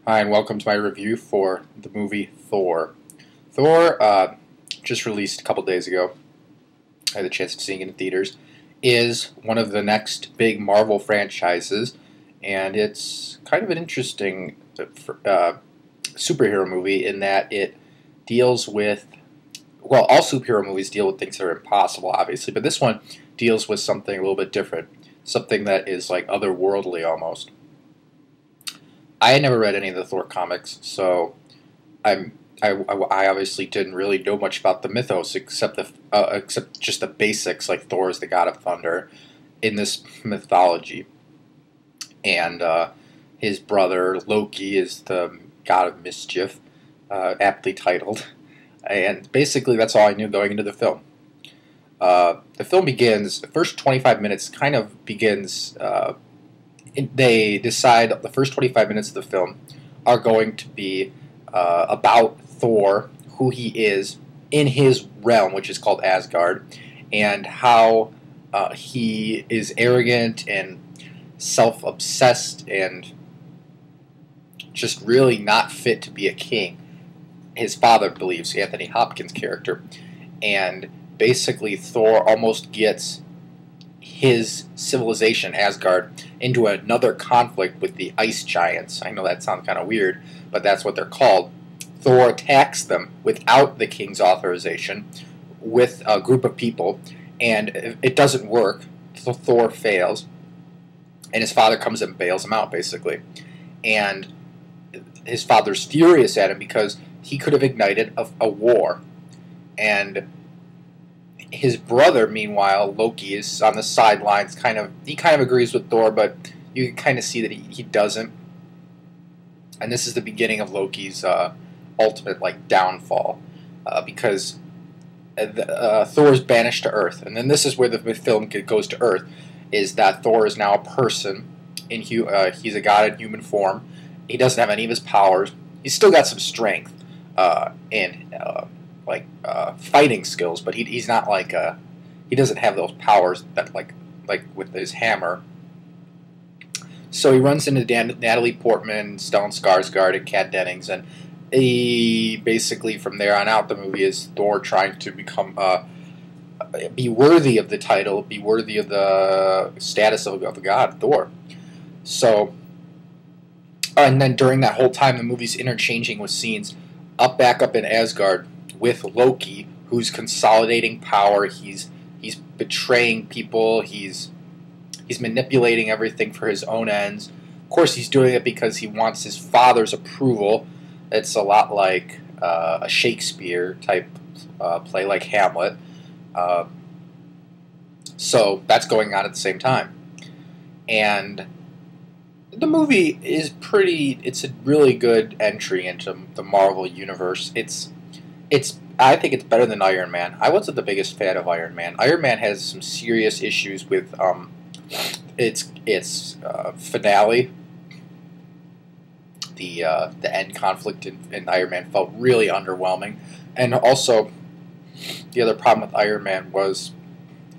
Hi, and welcome to my review for the movie Thor. Thor, just released a couple days ago. I had the chance of seeing it in theaters. Is one of the next big Marvel franchises, and it's kind of an interesting superhero movie in that it deals with, well, all superhero movies deal with things that are impossible, obviously, but this one deals with something a little bit different, something that is like otherworldly almost. I had never read any of the Thor comics, so I obviously didn't really know much about the mythos except just the basics, like Thor is the god of thunder in this mythology, and his brother Loki is the god of mischief, aptly titled, and basically that's all I knew going into the film. The film begins. The first 25 minutes kind of begins. They decide the first 25 minutes of the film are going to be about Thor, who he is in his realm, which is called Asgard, and how he is arrogant and self-obsessed and just really not fit to be a king. His father believes, Anthony Hopkins' character, and basically Thor almost gets his civilization, Asgard, into another conflict with the ice giants. I know that sounds kind of weird, but that's what they're called. Thor attacks them without the king's authorization with a group of people, and it doesn't work. So Thor fails, and his father comes and bails him out, basically. And his father's furious at him because he could have ignited a war. And his brother, meanwhile, Loki, is on the sidelines. He kind of agrees with Thor, but you can kind of see that he doesn't. And this is the beginning of Loki's ultimate downfall, because Thor is banished to Earth, and then this is where the film goes to Earth. Is that Thor is now a person he's a god in human form. He doesn't have any of his powers. He's still got some strength and fighting skills, but he's not he doesn't have those powers that like with his hammer. So he runs into Natalie Portman, Stellan Skarsgård, and Kat Dennings, and he basically from there on out the movie is Thor trying to become be worthy of the title, be worthy of the status of a god, Thor. So, and then during that whole time, the movie's interchanging with scenes back up in Asgard with Loki, who's consolidating power. He's betraying people. He's manipulating everything for his own ends. Of course, he's doing it because he wants his father's approval. It's a lot like a Shakespeare type play, like Hamlet. So that's going on at the same time, and the movie is it's a really good entry into the Marvel universe. I think it's better than Iron Man. I wasn't the biggest fan of Iron Man. Iron Man has some serious issues with its finale. The end conflict in Iron Man felt really underwhelming, and also the other problem with Iron Man was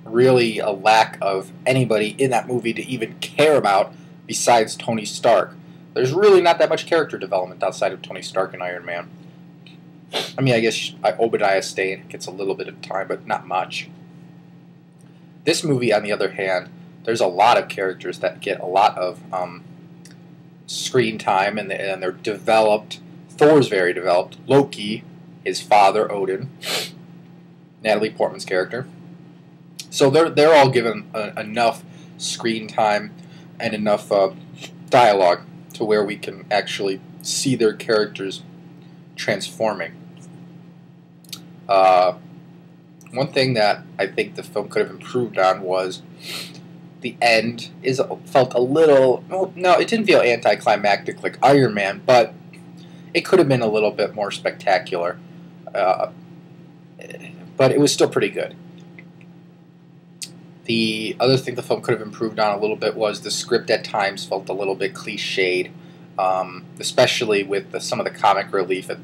really a lack of anybody in that movie to even care about besides Tony Stark. There's really not that much character development outside of Tony Stark and Iron Man. I mean, I guess Obadiah Stane gets a little bit of time, but not much. This movie, on the other hand, there's a lot of characters that get a lot of screen time, and they're developed. Thor's very developed. Loki, his father, Odin, Natalie Portman's character. So they're all given enough screen time and enough dialogue to where we can actually see their characters transforming. One thing that I think the film could have improved on was the end felt a little, well, no, it didn't feel anticlimactic like Iron Man, but it could have been a little bit more spectacular. But it was still pretty good. The other thing the film could have improved on a little bit was the script at times felt a little bit cliched, especially with some of the comic relief. It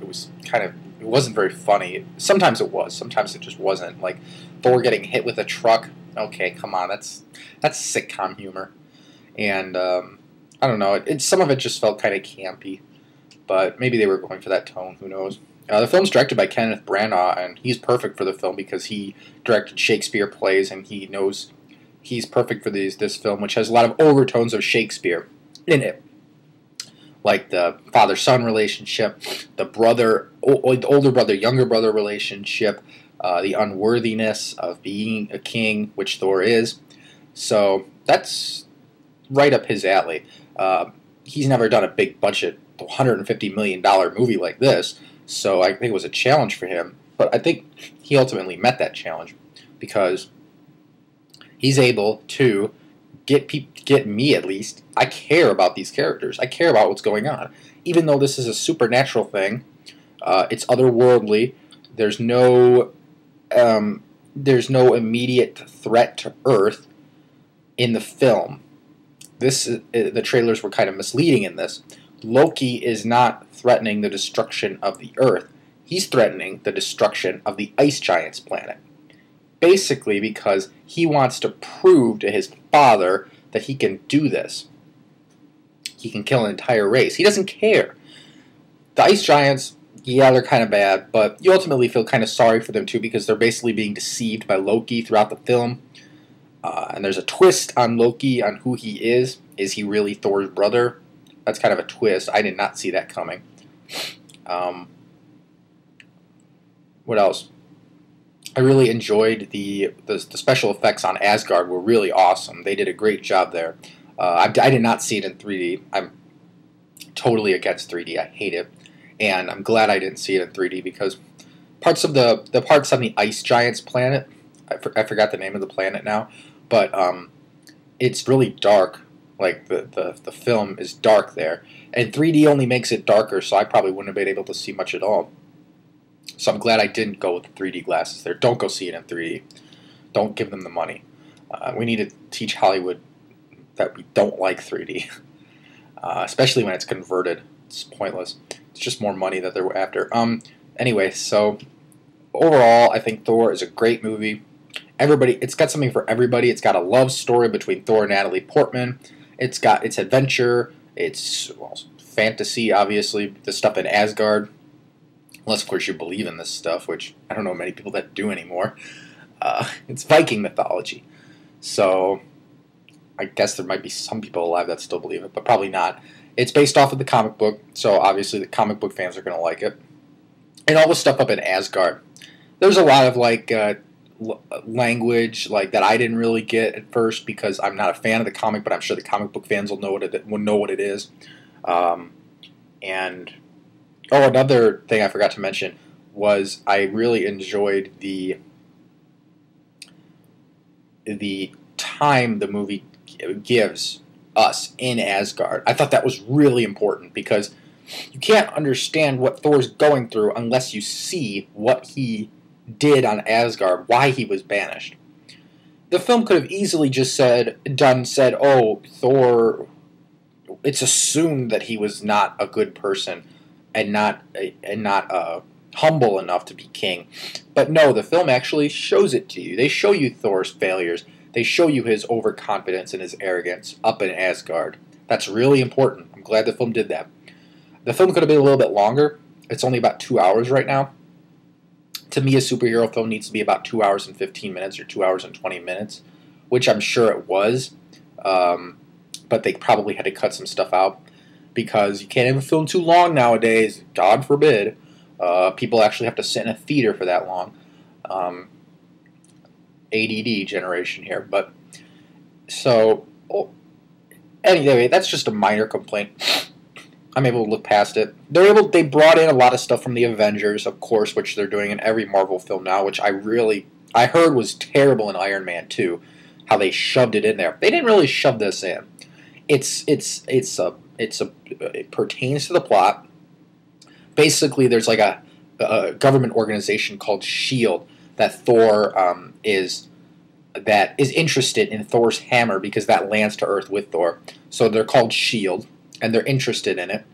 wasn't very funny. Sometimes it was. Sometimes it just wasn't. Like Thor getting hit with a truck. Okay, come on, that's sitcom humor, and I don't know. Some of it just felt kind of campy. but maybe they were going for that tone. Who knows? The film's directed by Kenneth Branagh, and he's perfect for the film because he directed Shakespeare plays, and he knows he's perfect for this film, which has a lot of overtones of Shakespeare in it, like the father-son relationship, the older brother, younger brother relationship, the unworthiness of being a king, which Thor is. So that's right up his alley. He's never done a big budget, $150 million movie like this, so I think it was a challenge for him. But I think he ultimately met that challenge because he's able to get me, at least. I care about these characters. I care about what's going on. Even though this is a supernatural thing, it's otherworldly. There's no immediate threat to Earth in the film. The trailers were kind of misleading in this. Loki is not threatening the destruction of the Earth. He's threatening the destruction of the Ice Giants planet. Basically because he wants to prove to his father that he can do this. He can kill an entire race. He doesn't care. The Ice Giants, yeah, they're kind of bad, but you ultimately feel kind of sorry for them too because they're basically being deceived by Loki throughout the film. And there's a twist on Loki on who he is. Is he really Thor's brother? That's kind of a twist. I did not see that coming. What else? I really enjoyed the special effects on Asgard were really awesome. They did a great job there. I did not see it in 3D. I'm totally against 3D. I hate it. And I'm glad I didn't see it in 3D because parts of the parts on the Ice Giants planet, I forgot the name of the planet now, but it's really dark. Like the film is dark there, and 3D only makes it darker, so I probably wouldn't have been able to see much at all. So I'm glad I didn't go with the 3D glasses there. Don't go see it in 3D. Don't give them the money. We need to teach Hollywood that we don't like 3D, especially when it's converted. It's pointless. It's just more money that they're after. Anyway, so overall, I think Thor is a great movie. It's got something for everybody. It's got a love story between Thor and Natalie Portman. It's got its adventure. It's fantasy, obviously, the stuff in Asgard. Unless, of course, you believe in this stuff, which I don't know many people that do anymore. It's Viking mythology. So I guess there might be some people alive that still believe it, but probably not. It's based off of the comic book, so obviously the comic book fans are going to like it. And all the stuff up in Asgard. There's a lot of, language that I didn't really get at first because I'm not a fan of the comic, but I'm sure the comic book fans will know what it is. Another thing I forgot to mention was I really enjoyed the time the movie gives us in Asgard. I thought that was really important because you can't understand what Thor's going through unless you see what he did on Asgard, why he was banished. The film could have easily just said, oh, Thor, it's assumed that he was not a good person and not humble enough to be king. But no, the film actually shows it to you. They show you Thor's failures. They show you his overconfidence and his arrogance up in Asgard. That's really important. I'm glad the film did that. The film could have been a little bit longer. It's only about 2 hours right now. To me, a superhero film needs to be about 2 hours and 15 minutes or 2 hours and 20 minutes, which I'm sure it was. But they probably had to cut some stuff out because you can't have a film too long nowadays. God forbid. People actually have to sit in a theater for that long. ADD generation here. But so, anyway, that's just a minor complaint. I'm able to look past it. They brought in a lot of stuff from the Avengers, of course, which they're doing in every Marvel film now, which I heard was terrible in Iron Man 2, how they shoved it in there. They didn't really shove this in. It pertains to the plot. Basically, there's like a government organization called SHIELD that Thor is interested in Thor's hammer because that lands to Earth with Thor. So they're called SHIELD. And they're interested in it,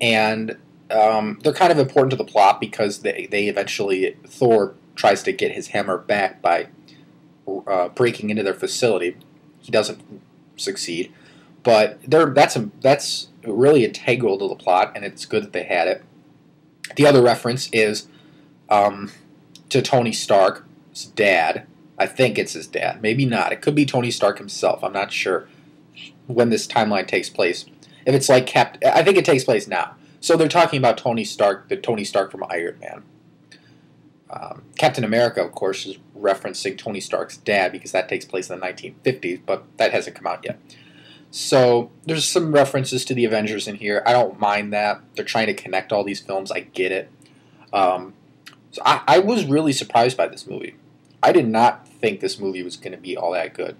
and they're kind of important to the plot because Thor tries to get his hammer back by breaking into their facility. He doesn't succeed, But that's really integral to the plot, and it's good that they had it. The other reference is to Tony Stark's dad. I think it's his dad. Maybe not. It could be Tony Stark himself. I'm not sure when this timeline takes place. If it's like I think it takes place now. So they're talking about Tony Stark, the Tony Stark from Iron Man. Captain America, of course, is referencing Tony Stark's dad because that takes place in the 1950s, but that hasn't come out yet. So there's some references to the Avengers in here. I don't mind that. They're trying to connect all these films. I get it. So I was really surprised by this movie. I did not think this movie was going to be all that good.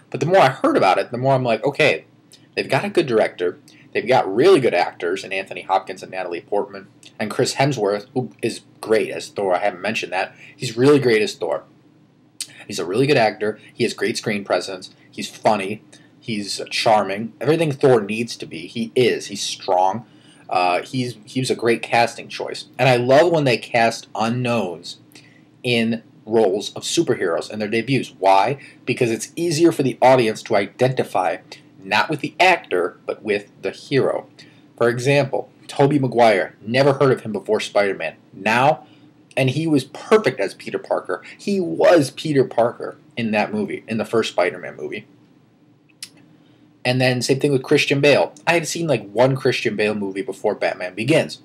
But the more I heard about it, the more I'm like, okay, they've got a good director. They've got really good actors in Anthony Hopkins and Natalie Portman. And Chris Hemsworth, who is great as Thor. I haven't mentioned that. He's really great as Thor. He's a really good actor. He has great screen presence. He's funny. He's charming. Everything Thor needs to be. He is. He's strong. He was a great casting choice. And I love when they cast unknowns in roles of superheroes in their debuts. Why? Because it's easier for the audience to identify not with the actor, but with the hero. For example, Tobey Maguire, never heard of him before Spider-Man. Now, and he was perfect as Peter Parker. He was Peter Parker in that movie, in the first Spider-Man movie. And then same thing with Christian Bale. I had seen like one Christian Bale movie before Batman Begins.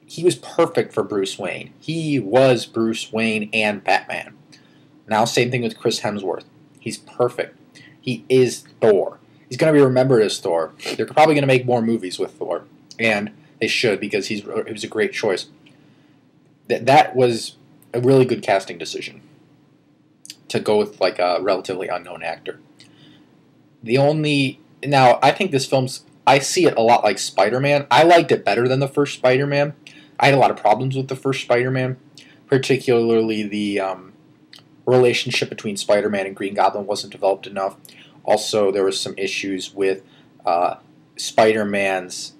He was perfect for Bruce Wayne. He was Bruce Wayne and Batman. Now same thing with Chris Hemsworth. He's perfect. He is Thor. He's going to be remembered as Thor. They're probably going to make more movies with Thor. And they should, because he was a great choice. That was a really good casting decision, to go with like a relatively unknown actor. Now, I think this I see it a lot like Spider-Man. I liked it better than the first Spider-Man. I had a lot of problems with the first Spider-Man, particularly the relationship between Spider-Man and Green Goblin wasn't developed enough. Also, there was some issues with Spider-Man's,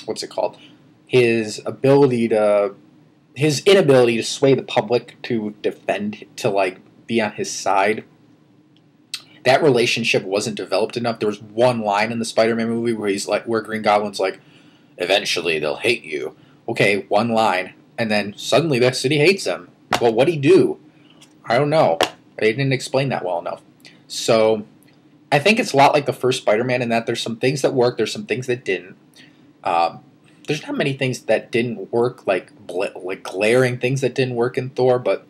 what's it called? His inability to sway the public to defend, to like be on his side. That relationship wasn't developed enough. There was one line in the Spider-Man movie where Green Goblin's like, eventually they'll hate you. Okay, one line, and then suddenly that city hates him. Well, what'd he do? I don't know. They didn't explain that well enough. So, I think it's a lot like the first Spider-Man in that there's some things that worked, there's some things that didn't. There's not many things that didn't work, like glaring things that didn't work in Thor, but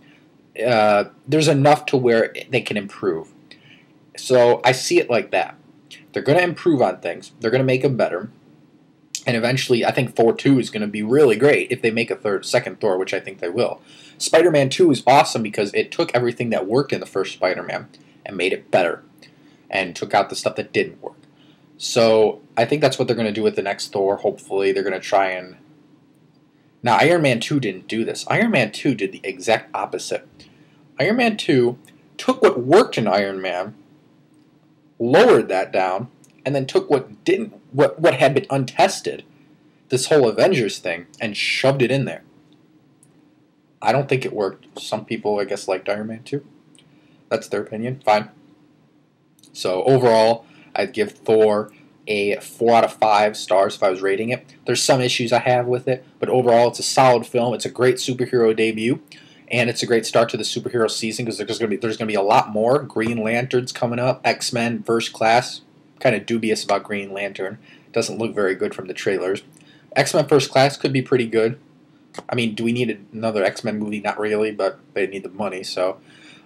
there's enough to where they can improve. So I see it like that. They're going to improve on things. They're going to make them better. And eventually, I think Thor 2 is going to be really great if they make a second Thor, which I think they will. Spider-Man 2 is awesome because it took everything that worked in the first Spider-Man and made it better, and took out the stuff that didn't work. So I think that's what they're going to do with the next Thor. Hopefully, they're going to try and... Now, Iron Man 2 didn't do this. Iron Man 2 did the exact opposite. Iron Man 2 took what worked in Iron Man, lowered that down, and then took what had been untested, this whole Avengers thing, and shoved it in there. I don't think it worked. Some people, I guess, liked Iron Man 2. That's their opinion. Fine. So overall, I'd give Thor a 4 out of 5 stars if I was rating it. There's some issues I have with it, but overall it's a solid film. It's a great superhero debut, and it's a great start to the superhero season because there's going to be a lot more. Green Lantern's coming up. X-Men First Class. Kind of dubious about Green Lantern. Doesn't look very good from the trailers. X-Men First Class could be pretty good. I mean, do we need another X-Men movie? Not really, but they need the money. So,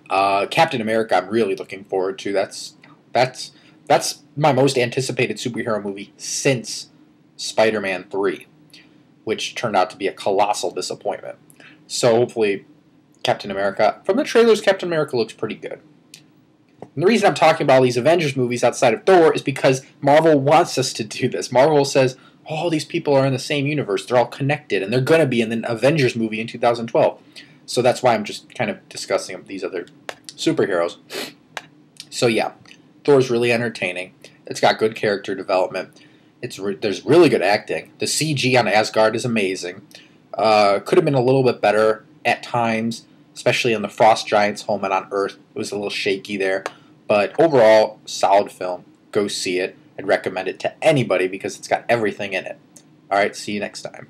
Captain America, I'm really looking forward to. That's my most anticipated superhero movie since Spider-Man 3, which turned out to be a colossal disappointment. So hopefully, Captain America. From the trailers, Captain America looks pretty good. And the reason I'm talking about all these Avengers movies outside of Thor is because Marvel wants us to do this. Marvel says, all these people are in the same universe. They're all connected, and they're going to be in the Avengers movie in 2012. So that's why I'm just kind of discussing these other superheroes. So yeah, Thor's really entertaining. It's got good character development. There's really good acting. The CG on Asgard is amazing. Could have been a little bit better at times, especially on the Frost Giants' home and on Earth. It was a little shaky there. But overall, solid film. go see it. I'd recommend it to anybody because it's got everything in it. All right, see you next time.